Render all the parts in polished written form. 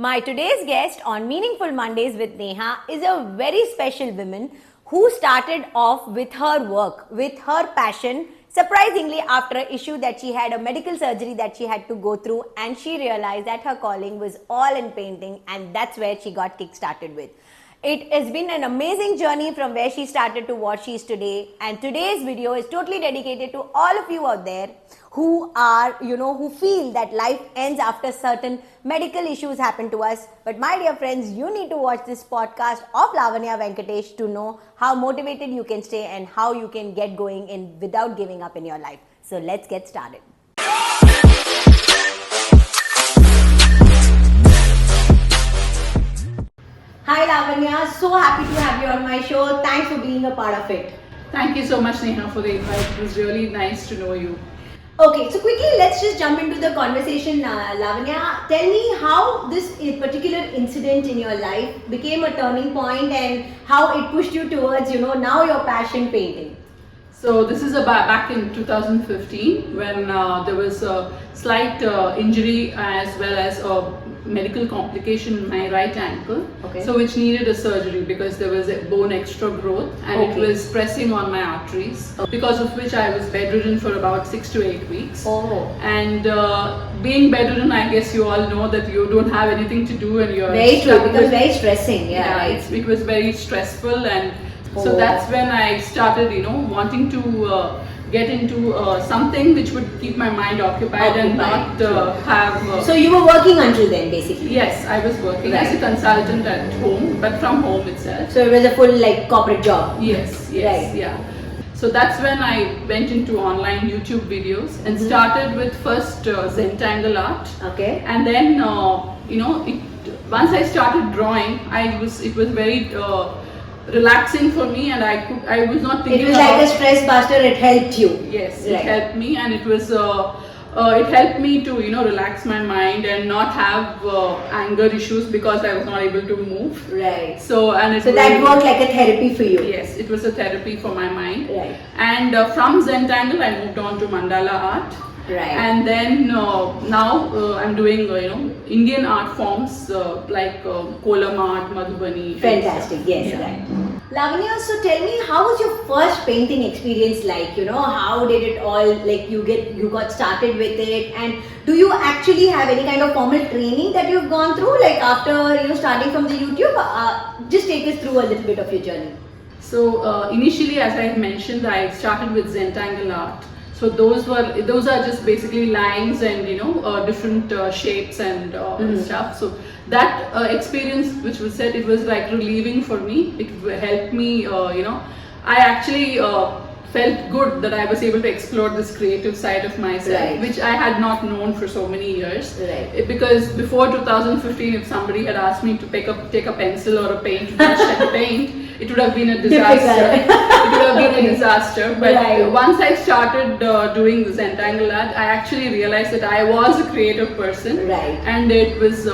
My today's guest on Meaningful Mondays with Neha is a very special woman who started off with her work, with her passion, surprisingly after an issue that she had, a medical surgery that she had to go through, and she realized that her calling was all in painting, and that's where she got kick-started with. It has been an amazing journey from where she started to what she is today, and today's video is totally dedicated to all of you out there who are, who feel that life ends after certain medical issues happen to us. But my dear friends, you need to watch this podcast of Lavanya Venkatesh to know how motivated you can stay and how you can get going in without giving up in your life. So let's get started. Hi Lavanya, so happy to have you on my show. Thanks for being a part of it. Thank you so much, Neha, for the invite. It was really nice to know you. Okay, so quickly let's just jump into the conversation. Lavanya, tell me how this particular incident in your life became a turning point and how it pushed you towards, now your passion painting. So this is back in 2015 when there was a slight injury as well as a medical complication in my right ankle. Okay. So which needed a surgery because there was a bone extra growth and Okay. it was pressing on my arteries, because of which I was bedridden for about 6 to 8 weeks. Oh. And being bedridden, I guess you all know that you don't have anything to do and you're Very true, stuck because with- very stressing. Yeah, right. it was very stressful, and so Oh. that's when I started, wanting to get into something which would keep my mind occupied and not have. So you were working until then, basically. Yes, I was working as a Right. consultant at home, but from home itself. So it was a full corporate job. Yes, Right. yeah. So that's when I went into online YouTube videos and started with first Zentangle art. Okay. And then once I started drawing, it was very relaxing for me, and I was not thinking It was about, like a stress buster. It helped you. yes, Right. it helped me, and it was it helped me to relax my mind and not have anger issues because I was not able to move. Right. So So that worked like a therapy for you. Yes, it was a therapy for my mind. Right. And from Zentangle I moved on to mandala art. Right. And then now I'm doing Indian art forms like kolam art, Madhubani. and Fantastic. stuff. Yes. Yeah. Right. Lavanya, so tell me, how was your first painting experience like? How did it all you got started with it, and do you actually have any kind of formal training that you've gone through, like after starting from the YouTube? Just take us through a little bit of your journey. So initially, as I mentioned, I started with Zentangle art. So those are just basically lines and different shapes and stuff. So that experience, which was said, it was like relieving for me. It helped me. I actually felt good that I was able to explore this creative side of myself, Right. which I had not known for so many years. Right. Because before 2015, if somebody had asked me to take a pencil or a paintbrush and paint, it would have been a disaster. It would have been a disaster. But Right. once I started doing this Zentangle art, I actually realized that I was a creative person. Right. And it was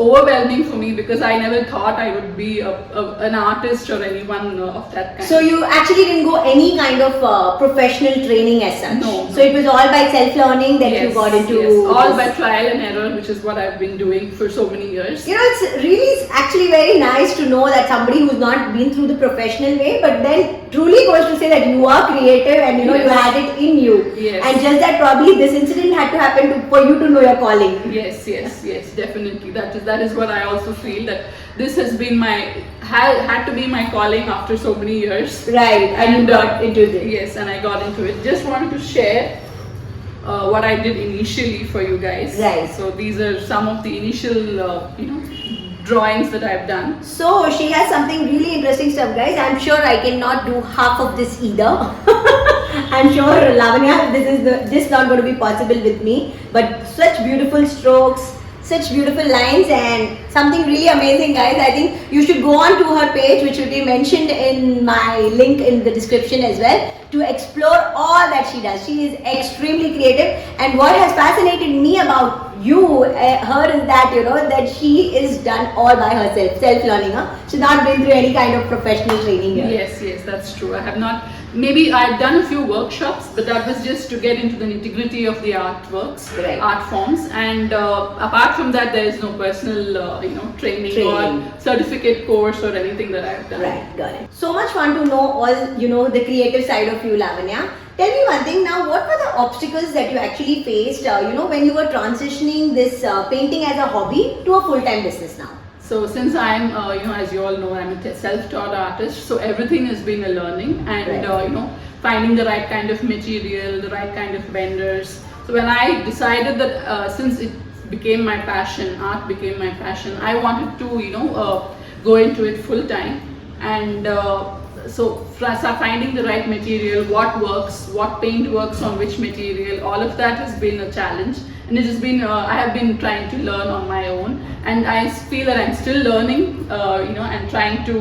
overwhelming for me because I never thought I would be an artist or anyone of that kind. So you actually didn't go any kind of professional training as such. No. So it was all by self-learning that you Yes, got into. yes. All this. by trial and error, which is what I've been doing for so many years. It's really actually very nice to know that somebody who's not been through the professional way, but then truly goes to say that you are creative and you Yes. had it in you. Yes. And just that probably this incident had to happen for you to know your calling. Yes, definitely. That is what I also feel, that this has been had to be my calling after so many years. Right. And you got into this. Yes, and I got into it. Just wanted to share what I did initially for you guys. Right. So these are some of the initial drawings that I've done. So she has something really interesting stuff, guys. I'm sure I cannot do half of this either. I'm sure Lavanya, this not going to be possible with me. But such beautiful strokes, such beautiful lines, and something really amazing, guys. I think you should go on to her page, which will be mentioned in my link in the description as well, to explore all that she does. She is extremely creative, and what has fascinated me about her is that that she is done all by herself, self-learning. She's not been through any kind of professional training here. Yes, that's true. I have not maybe I've done a few workshops, but that was just to get into the nitty-gritty of the artworks, Right. art forms, and apart from that, there is no personal, training or certificate course or anything that I've done. Right, got it. So much fun to know all, the creative side of you, Lavanya. Tell me one thing now, what were the obstacles that you actually faced, when you were transitioning this painting as a hobby to a full-time business now? So since I'm, as you all know, I'm a self-taught artist, so everything has been a learning, and Right. finding the right kind of material, the right kind of vendors. So when I decided that since it became my passion, art became my passion, I wanted to, go into it full time, and so finding the right material, what works, what paint works on which material, all of that has been a challenge. And it has been, I have been trying to learn on my own, and I feel that I'm still learning, and trying to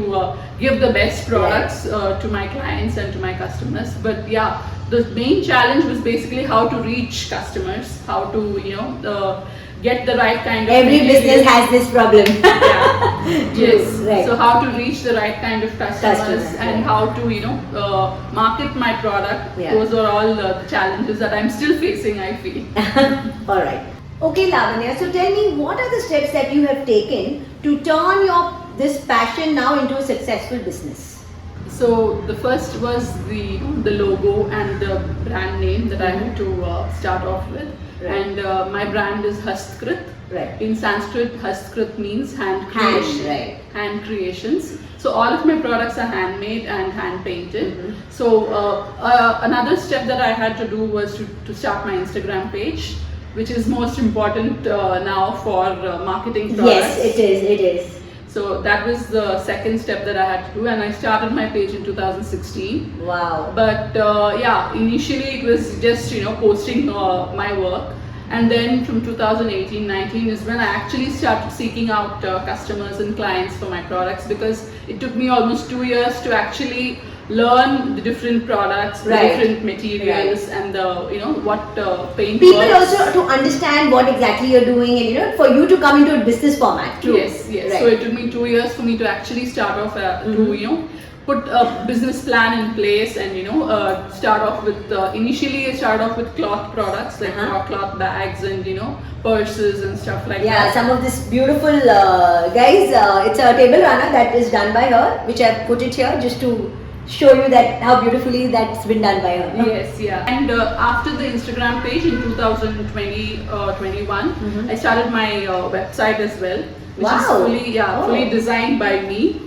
give the best products to my clients and to my customers. But yeah, the main challenge was basically how to reach customers, how to, get the right kind of Every material. business has this problem. Yeah. Yes. Right. So how to reach the right kind of customers, and right. how to market my product. Yeah. Those are all the challenges that I'm still facing, I feel. All right. Okay, Lavanya. So tell me, what are the steps that you have taken to turn this passion now into a successful business? So the first was the logo and the brand name that I had to start off with. Right. And my brand is Hastkrit. Right. In Sanskrit, Hastkrit means hand creation. Right. Hand creations. So all of my products are handmade and hand painted. Mm-hmm. So another step that I had to do was to start my Instagram page, which is most important now for marketing products. Yes, it is. So that was the second step that I had to do, and I started my page in 2016. Wow. But initially it was just posting my work, and then from 2018-19 is when I actually started seeking out customers and clients for my products, because it took me almost 2 years to actually learn the different products, the Right. different materials, and the what paint People works. also to understand what exactly you're doing, and for you to come into a business format. True. Yes. Right. So it took me 2 years for me to actually start off to put a business plan in place, and start off with initially I started off with cloth products like cloth bags and purses and stuff like Yeah, that. some of this beautiful guys. It's a table runner that is done by her, which I've put it here just to show you that how beautifully that's been done by her. Yes, yeah. And after the Instagram page in 2021, I started my website as well, which is Wow. fully designed by me.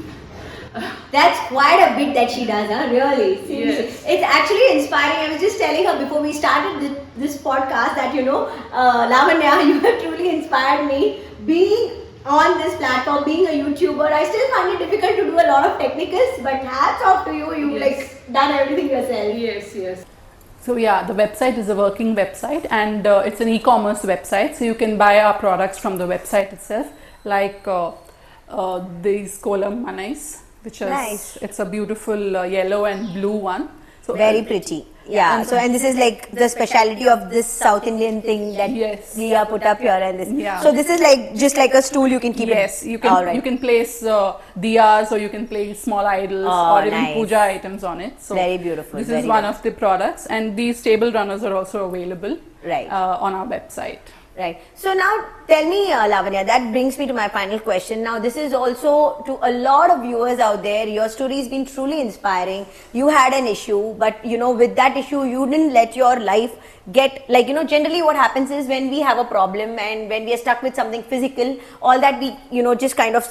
That's quite a bit that she does, huh? Really. Seriously. Yes. It's actually inspiring. I was just telling her before we started this podcast that, Lavanya, you have truly inspired me. Being on this platform, being a YouTuber, I still find it difficult to do a lot of technicals, but hats off to you. You've Yes. done everything yourself. Yes. So yeah, the website is a working website, and it's an e-commerce website, so you can buy our products from the website itself, like these kolam manais, which is Nice. it's a beautiful yellow and blue one. So Very pretty. Yeah. So, and this is like the speciality of this South Indian thing that Yes. Leah put up here, and this. Yeah. So this is like just like a stool you can keep. Yes, it. you can All right. you can place diyas, or you can place small idols, Oh, or even nice. puja items on it. So Very beautiful, This very is one of the products, and these table runners are also available Right. on our website. Right. So now tell me, Lavanya, that brings me to my final question. Now this is also to a lot of viewers out there. Your story has been truly inspiring. You had an issue, but with that issue, you didn't let your life get generally what happens is when we have a problem and when we are stuck with something physical, all that we just kind of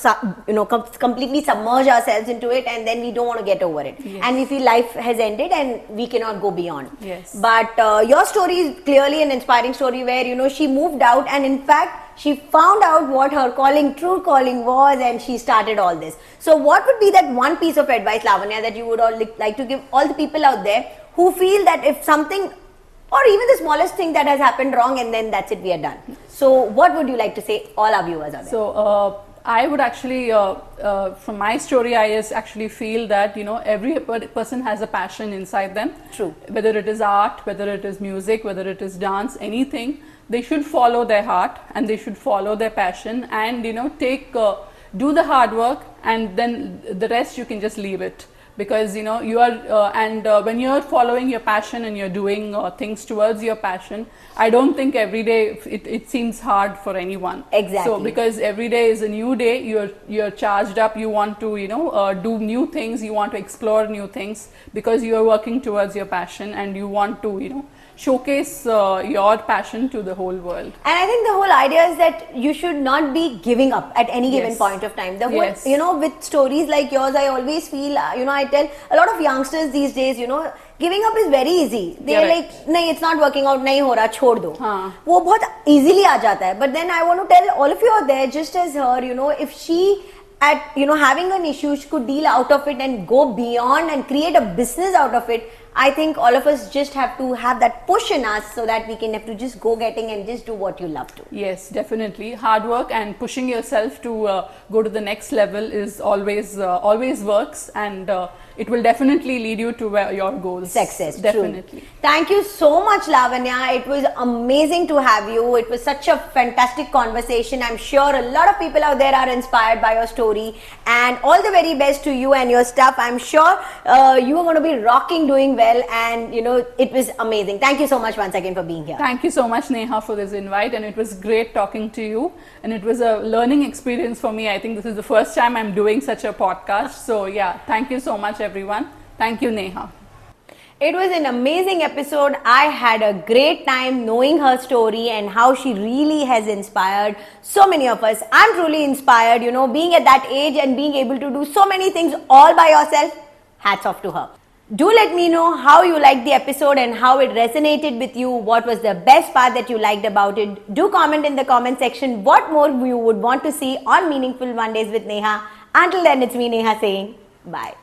completely submerge ourselves into it, and then we don't want to get over it, Yes. and we feel life has ended and we cannot go beyond. Yes. But your story is clearly an inspiring story where she moved out, and in fact she found out what her true calling was, and she started all this. So what would be that one piece of advice, Lavanya, that you would all like to give all the people out there who feel that if something, or even the smallest thing that has happened wrong, and then that's it, we are done. So what would you like to say all our viewers out there? So I would actually, from my story, I actually feel that every person has a passion inside them. True. Whether it is art, whether it is music, whether it is dance, anything, they should follow their heart and they should follow their passion, and do the hard work, and then the rest you can just leave it. because you know you are when you're following your passion and you're doing things towards your passion, I don't think every day it seems hard for anyone. Exactly. So because every day is a new day, you're charged up, you want to do new things, you want to explore new things, because you are working towards your passion and you want to showcase your passion to the whole world. And I think the whole idea is that you should not be giving up at any given Yes. point of time. The whole, Yes. with stories like yours, I always feel, I tell a lot of youngsters these days, giving up is very easy. They're Correct. like, nahi, it's not working out, nahi ho raha, chhod do. हाँ. वो बहुत easily आ जाता है. But then I want to tell all of you out there, just as her, if she at having an issue, she could deal out of it and go beyond and create a business out of it. I think all of us just have to have that push in us so that we can have to just go getting and just do what you love to. Yes, definitely. Hard work and pushing yourself to go to the next level is always works, and it will definitely lead you to your goals. Success. Definitely. True. Thank you so much, Lavanya. It was amazing to have you. It was such a fantastic conversation. I'm sure a lot of people out there are inspired by your story, and all the very best to you and your stuff. I'm sure you are going to be rocking, doing well, and it was amazing. Thank you so much once again for being here. Thank you so much, Neha, for this invite, and it was great talking to you, and it was a learning experience for me. I think this is the first time I'm doing such a podcast. So yeah, thank you so much, everyone. Thank you, Neha. It was an amazing episode. I had a great time knowing her story and how she really has inspired so many of us. I'm truly inspired, being at that age and being able to do so many things all by yourself. Hats off to her. Do let me know how you liked the episode and how it resonated with you. What was the best part that you liked about it? Do comment in the comment section what more you would want to see on Meaningful Mondays with Neha. Until then, it's me, Neha, saying bye.